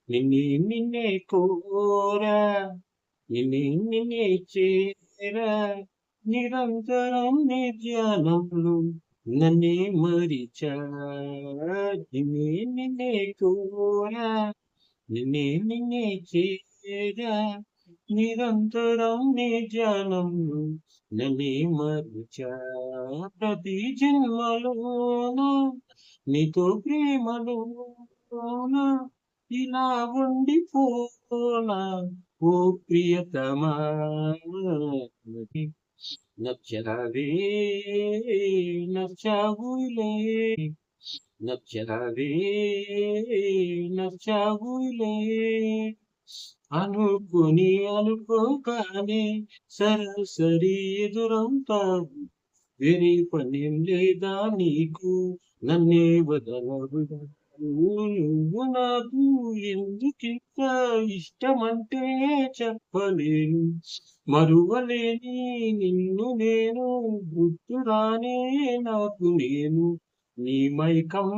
నిన్నే నిన్నే కోరా నిన్నే నిన్నే చేరా నిరంతరం నీ ధ్యానంలో నన్నే మరిచా నిన్నే నిన్నే కోరా నిన్నే నిన్నే చేరా నిరంతరం నీ ధ్యానంలో నన్నే మరిచా ప్రతి జన్మలోన నీతో ప్రేమలోన ఇలా ఉండిపోనా ఓ ప్రియతమా నచ్చరావే నచ్చావులే నచ్చరావే నచ్చావులే అనుకుని అనుకోగానే సరాసరి ఎదురవుతావు వేరే పనేం లేదా నీకు నన్నే వదలవుగా నువ్వు నాకు ఎందుకింత ఇష్టమంటే చెప్పలేను మరువలేని నిన్ను నేను గుర్తురానే నాకు నేను నీ మైకం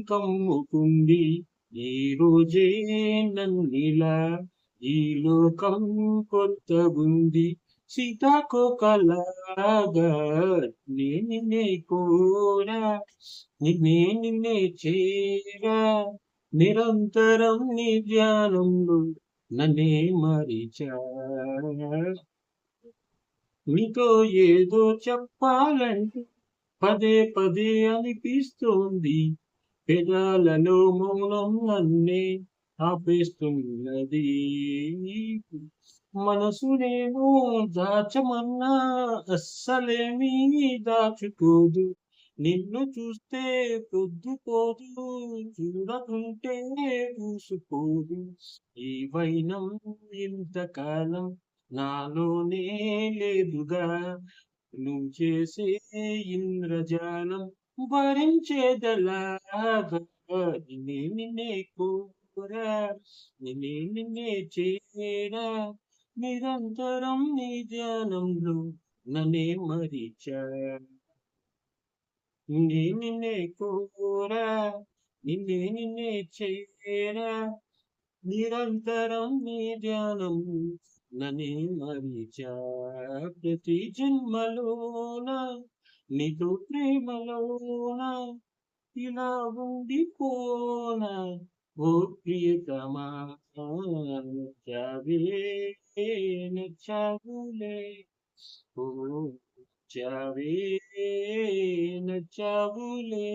కమ్ముకుంది ఈ రోజే నన్నిలా ఈ లోకం కొత్తగుంది సీతాకోకలాగా నిన్నే కోరా నిన్నే చేరా నిరంతరం నీ ధ్యానంలో నన్నే మరిచా నీతో ఏదో చెప్పాలంటే పదే పదే అనిపిస్తోంది పెదాలలో మౌనం నన్నే ఆపేస్తున్నది మనసునేమో దాచమన్నా అస్సలేమీ దాచుకోదు నిన్ను చూస్తే పొద్దుపోదు చూడకుంటే పూసుకోదు ఈ వైనం ఇంతకాలం నాలోనే లేదుగా నువ్వు చేసే ఇంద్రజాలం భరించేదెలాగా నిన్నే కోరా నిన్నే చేరా నిరంతరం నీ ధ్యానంలో నన్నే మరిచా నిన్నే కోరా నిన్నే చేరా నిరంతరం నీ ధ్యానం నన్నే మరిచా ప్రతి జన్మలోన నీతో ప్రేమలోన ఇలా ఉండిపోనా ఓ ప్రియతమా నచ్చావే నచ్చావులే ఓ నచ్చావే నచ్చావులే